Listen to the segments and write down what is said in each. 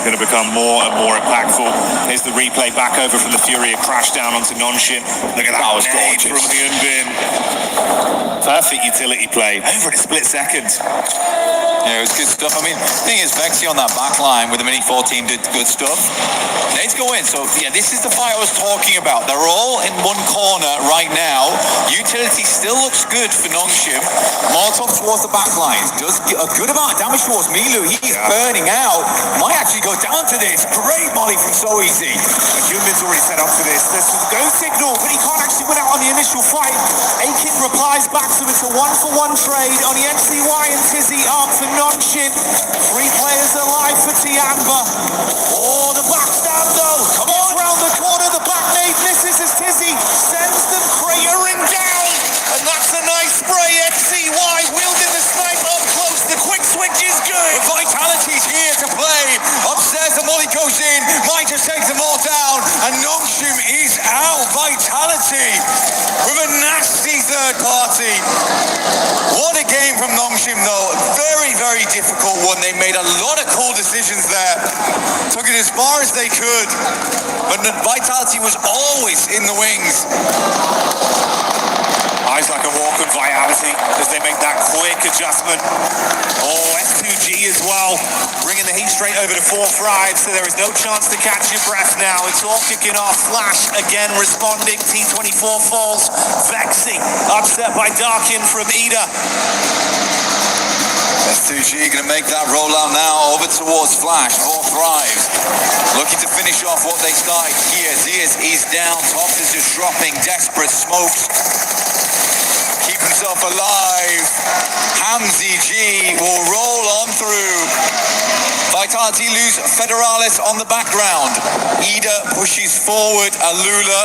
going to become more and more impactful. Here's the replay back over from the Fury, a crash down onto Nonshin. Look at that, was gorgeous from the Unbin. Perfect utility play, over in a split second. Yeah, it was good stuff. I mean, the thing is, Vexy on that back line with the Mini 14 did good stuff. Let's go in. So, yeah, this is the fight I was talking about. They're all in one corner right now. Utility still looks good for Nongshim. Molotov towards the back lines. Does a good amount of damage towards Milu. He's burning out. Might actually go down to this. Great molly from So Easy. Human's already set up for this. There's some go signal, but he can't actually win out on the initial fight. Aiken replies back to it. It's a 1-for-1 trade on the NCY and Tizzy up for Nonshin. 3 players alive for Tiamba. Oh, the backstab though. Come on. Round the corner, the back nade misses as Tizzy sends them cratering down. And that's a nice spray. NCY wielding the snipe up close. The quick switch is good. The Vitality's here to play. Upstairs, the molly goes in. Might just take them all down. And Nongshim is out. Vitality with a nasty third party. What a game from Nongshim though. Very, very difficult one. They made a lot of cool decisions there. Took it as far as they could. But the Vitality was always in the wings. Eyes like a walk on Vitality as they make that quick adjustment. Oh, S2G as well, bringing the heat straight over to 4-5, so there is no chance to catch your breath now. It's all kicking off. Flash again responding. T24 falls. Vexy upset by Darkin from Ida. S2G going to make that rollout now over towards Flash. 4 thrives. Looking to finish off what they started here. Zias is down. Tops is just dropping. Desperate smokes. Keep himself alive. Hamzy G will roll on through. Vitality lose Federalis on the background. Ida pushes forward. Alula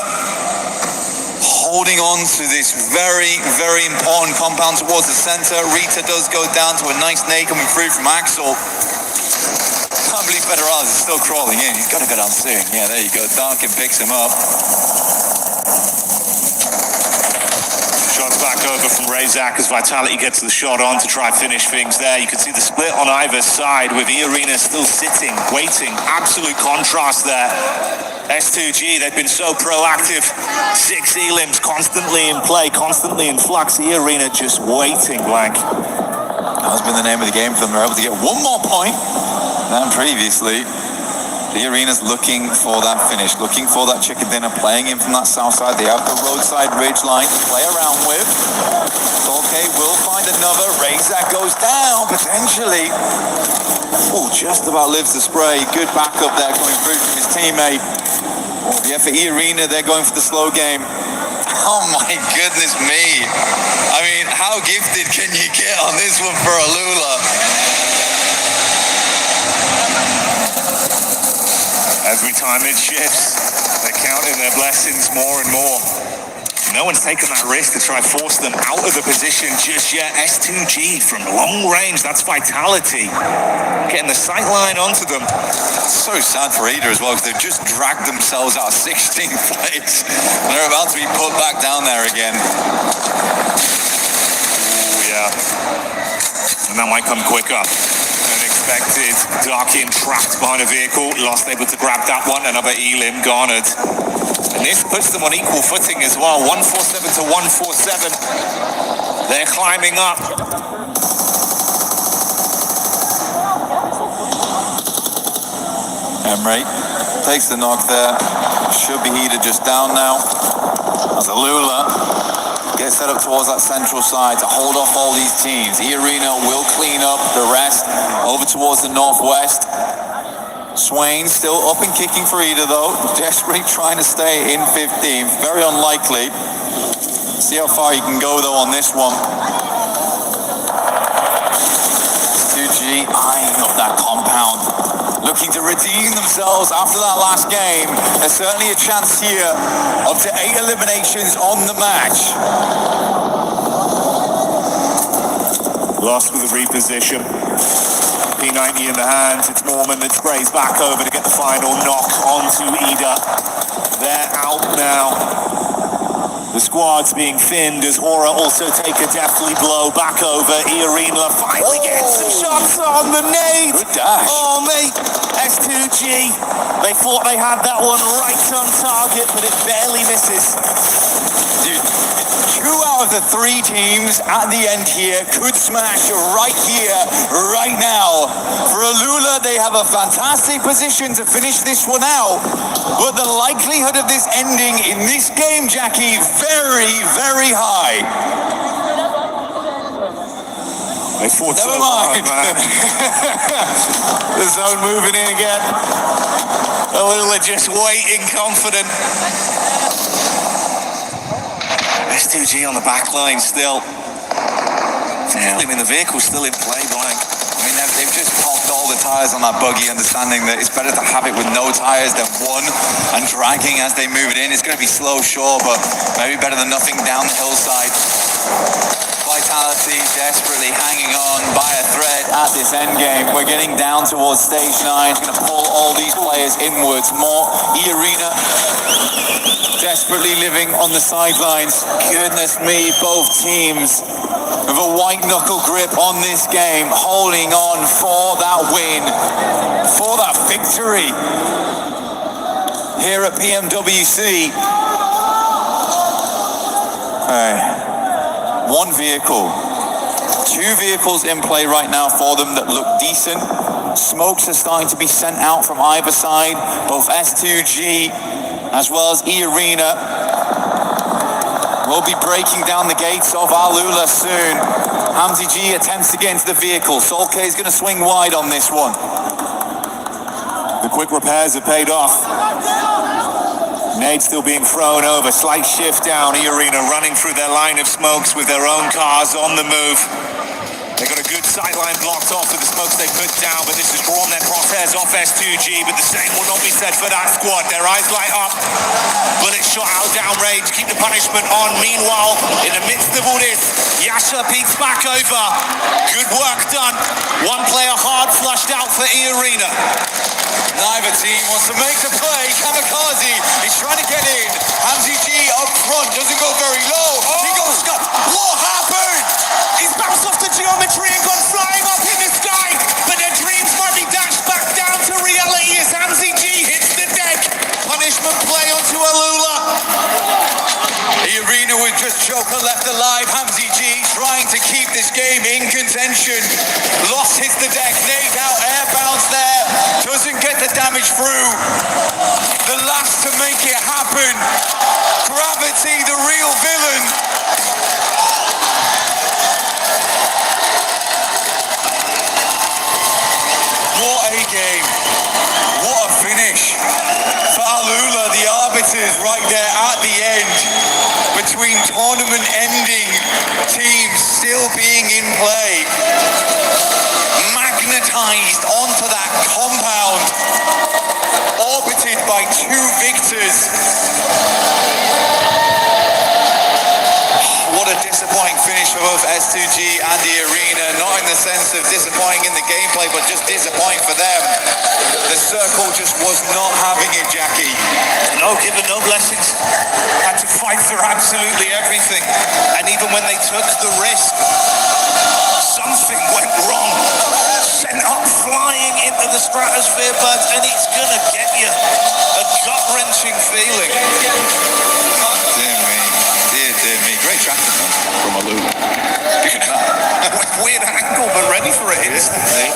holding on to this very, very important compound towards the center. Rita does go down to a nice nade coming through from Axel. Can't believe Federalis is still crawling in. He's got to go down soon. Yeah, there you go. Darkin picks him up. Shots back over from Razak as Vitality gets the shot on to try and finish things there. You can see the split on either side with E-Arena still sitting, waiting. Absolute contrast there. S2G, they've been so proactive. 6 elims constantly in play, constantly in flux. E-Arena just waiting blank. That has been the name of the game for them. They're able to get one more point than previously. The Arena's looking for that finish, looking for that chicken dinner, playing in from that south side. They have the roadside ridge line to play around with. Okay, will find another. Razak goes down, potentially. Oh, just about lives the spray. Good backup there coming through from his teammate. Yeah, for E-Arena, they're going for the slow game. Oh my goodness me. I mean, how gifted can you get on this one for Alula? Every time it shifts, they're counting their blessings more and more. No one's taken that risk to try and force them out of the position just yet. S2G from long range, that's Vitality. Getting the sight line onto them. So sad for Ida as well, because they've just dragged themselves out of 16th place. They're about to be put back down there again. Oh, yeah. And that might come quicker. Expected. Darkin trapped behind a vehicle, lost able to grab that one, another elim garnered. And this puts them on equal footing as well, 147 to 147. They're climbing up. Emre takes the knock there. Should be Ida just down now. As Alula gets set up towards that central side to hold off all these teams. E-Arena will clean up the rest over towards the northwest. Swain still up and kicking for Ida though. Desperately trying to stay in 15th. Very unlikely. See how far you can go though on this one. 2G eyeing up that compound. Looking to redeem themselves after that last game. There's certainly a chance here. Up to 8 eliminations on the match. Lost with a reposition. P90 in the hands. It's Mormon that sprays back over to get the final knock onto Ida. They're out now. The squad's being thinned as Hora also take a deathly blow back over. E-Arena finally gets some shots on the nade. Good dash. Oh, mate. S2G S2G. They thought they had that one right on target, but it barely misses. Dude, 2 out of the 3 teams at the end here could smash right here, right now. For Alula, they have a fantastic position to finish this one out, but the likelihood of this ending in this game, Jackie, very, very high. They fought Never so mind. hard, man. The zone moving in again. Alula just waiting, confident. S2G on the back line still. Yeah. I mean, the vehicle's still in play, Blank. I mean, they've just popped all the tires on that buggy, understanding that it's better to have it with no tires than one and dragging as they move it in. It's going to be slow, sure, but maybe better than nothing down the hillside. Vitality desperately hanging on by a thread at this end game. We're getting down towards stage 9. It's going to pull all these players inwards. More E-Arena desperately living on the sidelines. Goodness me, both teams with a white knuckle grip on this game, holding on for that win, for that victory here at Pmwc. One vehicle, 2 vehicles in play right now for them that look decent. Smokes are starting to be sent out from either side, both S2G as well as E-Arena will be breaking down the gates of Alula soon. Hamzy G attempts to get into the vehicle. Sol K is going to swing wide on this one. The quick repairs have paid off. Nade still being thrown over. Slight shift down. E-Arena running through their line of smokes with their own cars on the move. They got a good sideline blocked off with the smokes they put down, but this has drawn their crosshairs off S2G, but the same will not be said for that squad. Their eyes light up. Bullet shot out downrange. Keep the punishment on. Meanwhile, in the midst of all this, Yasha peeks back over. Good work done. One player hard flushed out for E-Arena. Neither team wants to make the play. Kamikaze is trying to get in. Hamzy G up front, doesn't go very low. He goes, what happened? He's bounced off the geometry and gone flying up in the sky, but their dreams might be dashed back down to reality as Hamzy G hits the deck. Punishment play onto Alula. The Arena with just Joker left alive. Hamzy G trying to keep this game in contention. Lost hits the deck, nade out, air bounce there. Doesn't get the damage through. The last to make it happen. Gravity, the real villain. What a game. What a finish. For Alula, the arbiters right there at the end. Between tournament ending teams still being in play. Magnetized onto that compound. Orbited by 2 victors. What a disappointing finish for both S2G and the Arena. Not in the sense of disappointing in the gameplay, but just disappointing for them. The circle just was not having it, Jackie. No, given no blessings. Had to fight for absolutely everything. And even when they took the risk, something went wrong. Sent up flying into the stratosphere, buds, and it's gonna get you. A gut-wrenching feeling. Dear me. Dear me. Great track from Alula. Weird angle, but ready for it instantly.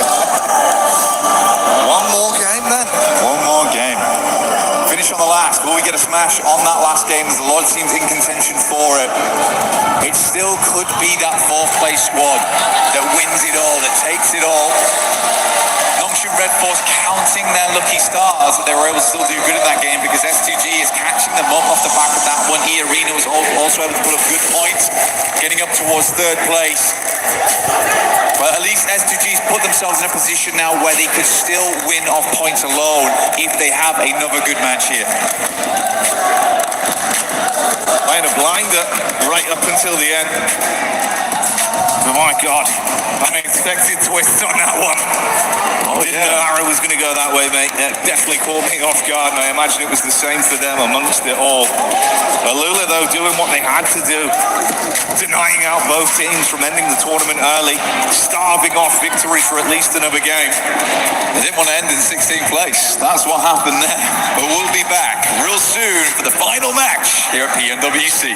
One more game then. One more game. Finish on the last. Will we get a smash on that last game as the Lord seems in contention for it? It still could be that 4th place squad that wins it all, that takes it all. Nongshin Red Force counting their lucky stars that they were able to still do good in that game because S2G is catching them up off the back of that one. E-Arena was also able to put up good points, getting up towards 3rd place. But at least S2G's put themselves in a position now where they could still win off points alone if they have another good match here. Playing a blinder right up until the end. But my God, unexpected twist on that one. Didn't know Arrow was going to go that way, mate. That definitely caught me off guard, and I imagine it was the same for them amongst it all. Alula, though, doing what they had to do, denying out both teams from ending the tournament early, starving off victory for at least another game. They didn't want to end in 16th place. That's what happened there. But we'll be back real soon for the final match here at Pmwc.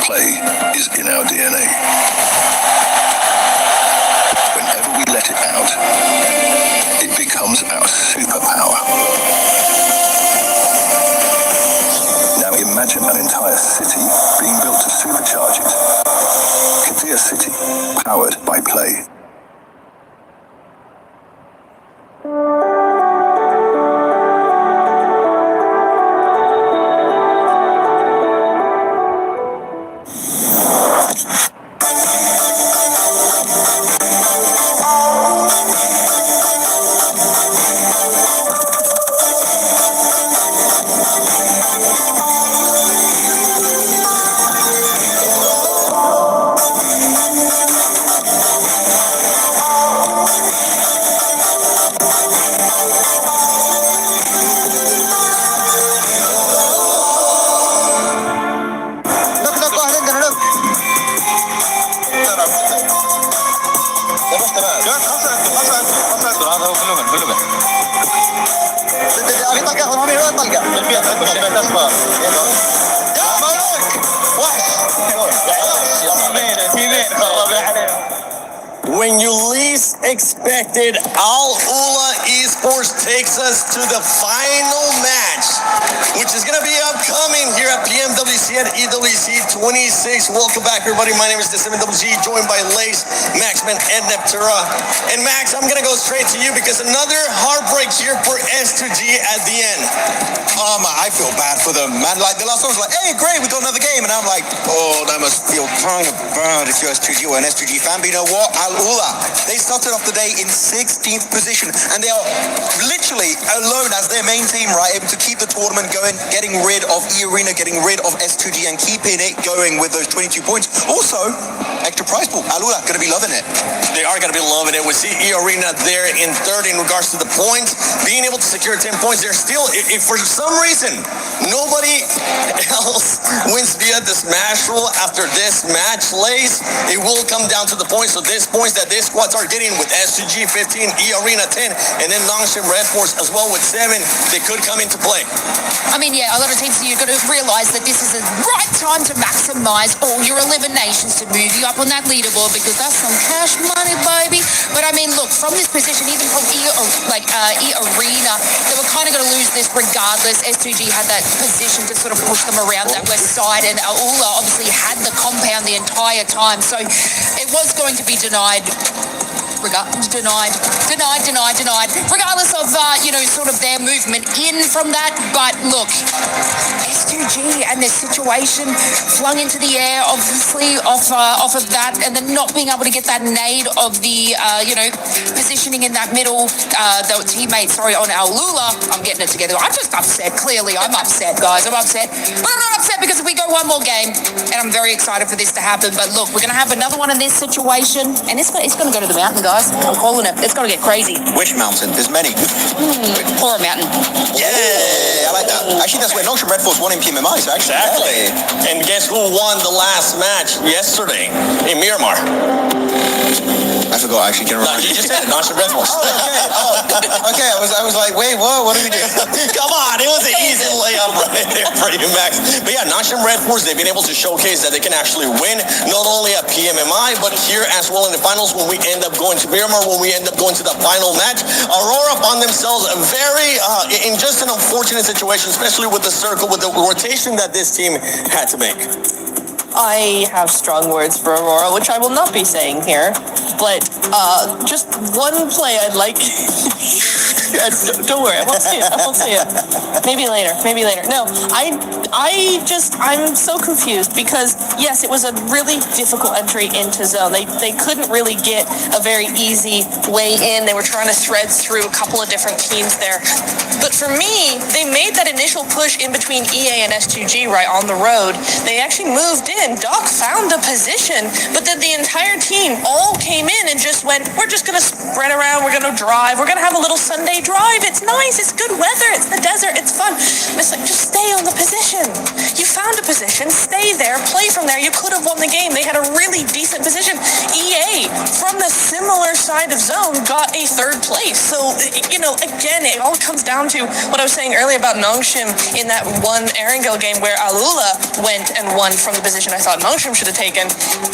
Play is in our DNA. Whenever we let it out, it becomes our superpower. Now imagine an entire city being built to supercharge it. Katia City, powered by Play. When you least expected, Al-Ula Esports takes us to the final match, which is going to be upcoming here at Pmwc at EWC 26. Welcome back, everybody. My name is Pmwc, joined by Lace, Maxman, and Neptura. And Max, I'm going to go straight to you because another heartbreak here for S2G at the end. I feel bad for them, man. Like, the last one was like, hey, great, we got another game. And I'm like, oh, that must feel kind of bad if you're S2G or an S2G fan. But you know what? Al-Ula, they started off the day in 16th position. And they are literally alone as their main team, right? Able to keep the tournament going, getting rid of E-Arena, getting rid of S2G, and keeping it going with those 22 points. Also, extra prize pool. Al-Ula going to be loving it. They are going to be loving it. We see E-Arena there in third in regards to the points. Being able to secure 10 points, they're still, if for some reason, nobody else wins via the Smash rule after this match, Lace, it will come down to the points. So these points that these squads are getting with S2G 15, E-Arena 10, and then Nongshim Red Force as well with 7, they could come into play. I mean, yeah, a lot of teams, you've got to realise that this is the right time to maximise all your eliminations to move you up on that leaderboard because that's some cash money, baby. But I mean, look, from this position, even from E-Arena, they were kind of going to lose this regardless. S2G had that position to sort of push them around that west side, and Al-Ula obviously had the compound the entire time, so it was going to be denied. Denied. Regardless of, sort of their movement in from that. But look, S2G and their situation flung into the air, obviously, off of that, and then not being able to get that nade of the, positioning in that middle, the teammates, on Al-Ula. I'm getting it together. I'm just upset. Clearly, I'm upset, guys. I'm upset. But I'm not upset because if we go one more game, and I'm very excited for this to happen. But look, we're going to have another one in this situation, and it's going to go to the mountain, guys. I'm calling it. It's going to get crazy. Which mountain? There's many. Or a mountain. Yeah, I like that. Actually, that's where Nongshim Red Force won in PMMI, so actually. Exactly. And guess who won the last match yesterday in Miramar? I forgot, actually. Can I remember? No, you just said it. Nongshim Red Force. Okay, I was like, wait, what did we do? Come on, it was an easy layup right there for you, Max. But yeah, Nongshim Red Force, they've been able to showcase that they can actually win, not only at PMMI, but here as well in the finals when we end up going to Miramar, when we end up going to the final match. Aurora found themselves very, in just an unfortunate situation, especially with the circle, with the rotation that this team had to make. I have strong words for Aurora, which I will not be saying here, but just one play I'd like. Don't worry, I won't say it. Maybe later. No, I'm so confused because, yes, it was a really difficult entry into zone. They couldn't really get a very easy way in. They were trying to thread through a couple of different teams there. But for me, they made that initial push in between EA and S2G right on the road. They actually moved in. Doc found a position, but then the entire team all came in and just went, we're just going to spread around. We're going to drive. We're going to have a little Sunday drive. It's nice. It's good weather. It's the desert. It's fun. And it's like, just stay on the position. You found a position. Stay there. Play from there. You could have won the game. They had a really decent position. EA, from the similar side of zone, got a third place. So, again, it all comes down to what I was saying earlier about Nongshim in that one Erangel game where Alula went and won from the position I thought Nongshim should have taken.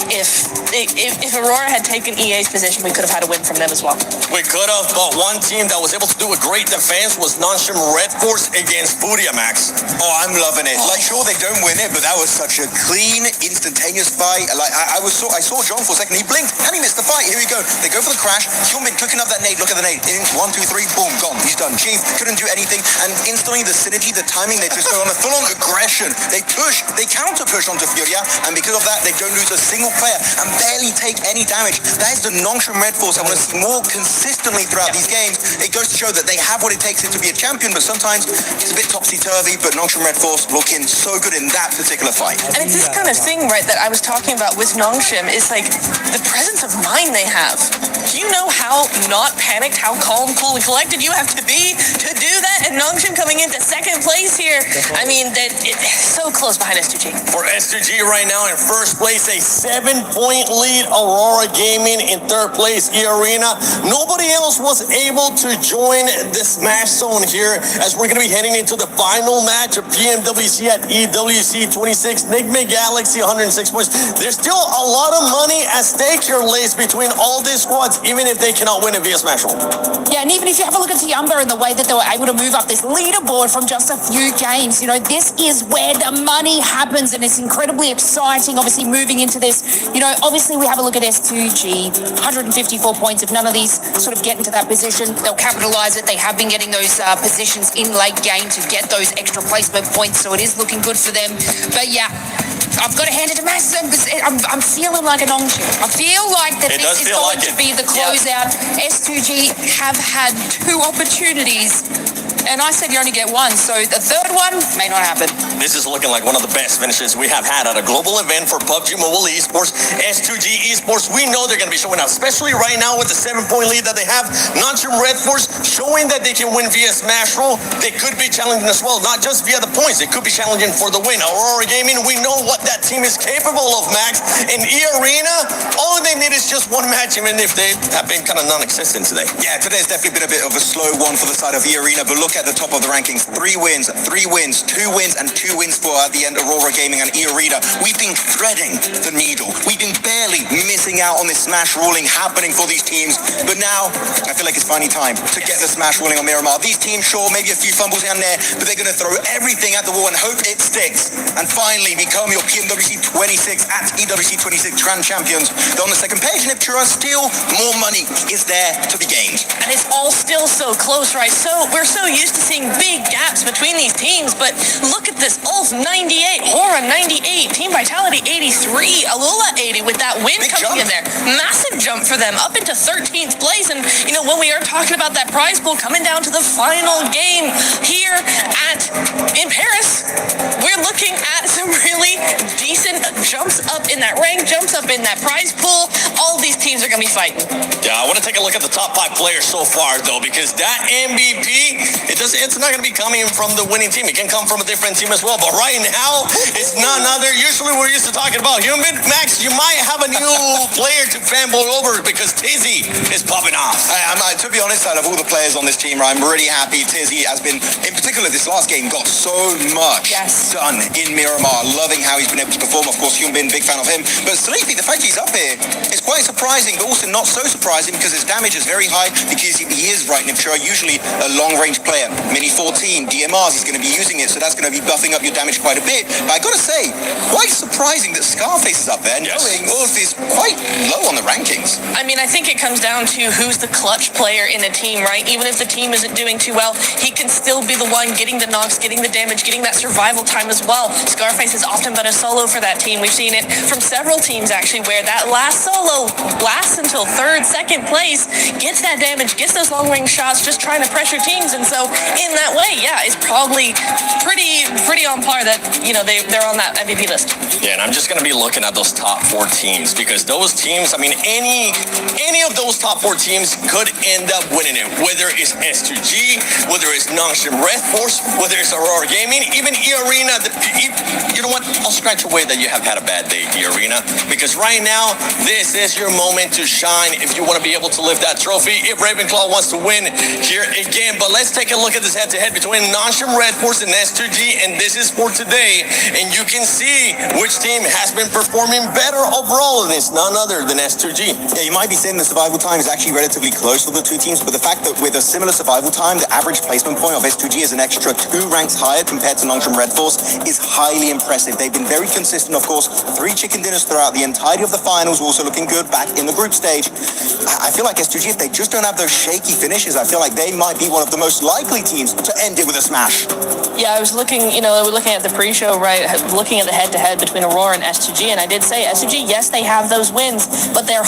If Aurora had taken EA's position, we could have had a win from them as well. We could have, but one team that was able to do a great defense was Nongshim Red Force against Furia, Max. Oh, I'm loving it. Like, sure, they don't win it, but that was such a clean, instantaneous fight. Like, I saw John for a second. He blinked and he missed the fight. Here we go. They go for the crash. Hyunbin cooking up that nade. Look at the nade. 1, 2, 3, boom, gone. He's done. Chief couldn't do anything. And instantly, the synergy, the timing, they just go on a full-on aggression. They counter-push onto Furia, and because of that, they don't lose a single player and barely take any damage. That is the Nongshim Red Force I want to see more consistently throughout these games. It goes to show that they have what it takes to be a champion, but sometimes it's a bit topsy-turvy, but Nongshim Red Force looking so good in that particular fight. And it's this kind of thing, right, that I was talking about with Nongshim. It's like the presence of mind they have. Do you know how not panicked, how calm, cool, and collected you have to be to do that? And Nongshim coming into second place here. I mean, it's so close behind S2G. For S2G right now in first place, a 7-point lead. Aurora Gaming in third place, E-Arena. Nobody else was able to join the Smash Zone here as we're going to be heading into the final match of Pmwc at EWC 26. Nigma Galaxy 106 points. There's still a lot of money at stake here, Lace, between all these squads, even if they cannot win it via Smash Roll. Yeah, and even if you have a look at Tiamba and the way that they were able to move up this leaderboard from just a few games, this is where the money happens, and it's incredibly exciting, obviously, moving into this. Obviously, we have a look at S2G, 154 points. If none of these sort of get into that position, they'll capitalize it. They have been getting those positions in late game to get those extra placement points, so it is looking good for them. But yeah, I've got to hand it to Max because I'm feeling like a Nongshim. I feel like that this is going to be the closeout. Yeah. S2G have had 2 opportunities, and I said you only get 1, so the third one may not happen. This is looking like one of the best finishes we have had at a global event for PUBG Mobile Esports. S2G Esports, we know they're going to be showing out, especially right now with the 7-point lead that they have. Nongshim Red Force showing that they can win via Smash Roll. They could be challenging as well, not just via the points. They could be challenging for the win. Aurora Gaming, we know what that team is capable of, Max. In E-Arena, all they need is just 1 match, even if they have been kind of non-existent today. Yeah, today's definitely been a bit of a slow one for the side of E-Arena, but look at the top of the rankings. 3 wins, 2 wins, and 2 wins for at the end Aurora Gaming and E-Arena. We've been threading the needle. We've been barely missing out on this smash ruling happening for these teams, but now I feel like it's finally time to get the smash ruling on Miramar. These teams, sure, maybe a few fumbles here and there, but they're going to throw everything at the wall and hope it sticks and finally become your Pmwc 26 at EWC 26 Grand Champions. They're on the second page, and if Chura still more money is there to be gained. And it's all still so close, right? So we're so used to seeing big gaps between these teams, but look at this. Ulf 98, Hora 98, Team Vitality 83, Alula 80 with that win big coming jump in there. Massive jump for them up into 13th place. And when we are talking about that prize pool coming down to the final game here in Paris, we're looking at some really decent jumps up in that rank, jumps up in that prize pool. All these teams are going to be fighting. Yeah, I want to take a look at the top 5 players so far, though, because that MVP, it's not going to be coming from the winning team. It can come from a different team as well. But right now, it's none other. Usually we're used to talking about Hyunbin. Max, you might have a new player to fanboy over because Tizzy is popping off. To be honest, out of all the players on this team, I'm really happy. Tizzy has been, in particular, this last game got so much done in Miramar. Loving how he's been able to perform. Of course, Hyunbin, big fan of him. But Sleepy, the fact he's up here is quite surprising, but also not so surprising because his damage is very high because he is right, Nipchura, usually a long-range player. Mini 14, DMRs, he's going to be using it, so that's going to going to be buffing up your damage quite a bit. But I got to say, quite surprising that Scarface is up there, knowing Ulf is quite low on the rankings. I mean, I think it comes down to who's the clutch player in a team, right? Even if the team isn't doing too well, he can still be the one getting the knocks, getting the damage, getting that survival time as well. Scarface has often been a solo for that team. We've seen it from several teams, actually, where that last solo lasts until third, second place, gets that damage, gets those long-range shots, just trying to pressure teams. And so, in that way, yeah, it's probably pretty on par that, you know, they're on that MVP list. Yeah, and I'm just going to be looking at those top 4 teams, because those teams, I mean, any of those top 4 teams could end up winning it, whether it's S2G, whether it's Nongshim Red Force, whether it's Aurora Gaming, even E-Arena. You know what? I'll scratch away that you have had a bad day, E-Arena, because right now, this is your moment to shine if you want to be able to lift that trophy, if Ravenclaw wants to win here again. But let's take a look at this head-to-head between Nongshim Red Force and S2G, and this is for today, and you can see which team has been performing better overall, and it's none other than S2G. Yeah, you might be saying the survival time is actually relatively close for the two teams, but the fact that with a similar survival time, the average placement point of S2G is an extra 2 ranks higher compared to Nongshim Red Force is highly impressive. They've been very consistent, of course. 3 chicken dinners throughout the entirety of the finals, also looking good back in the group stage. I feel like S2G, if they just don't have those shaky finishes, I feel like they might be one of the most likely teams to end it with a smash. Yeah, I was looking, we're looking at the pre-show, right, looking at the head-to-head between Aurora and S2G, and I did say S2G, yes, they have those wins, but they're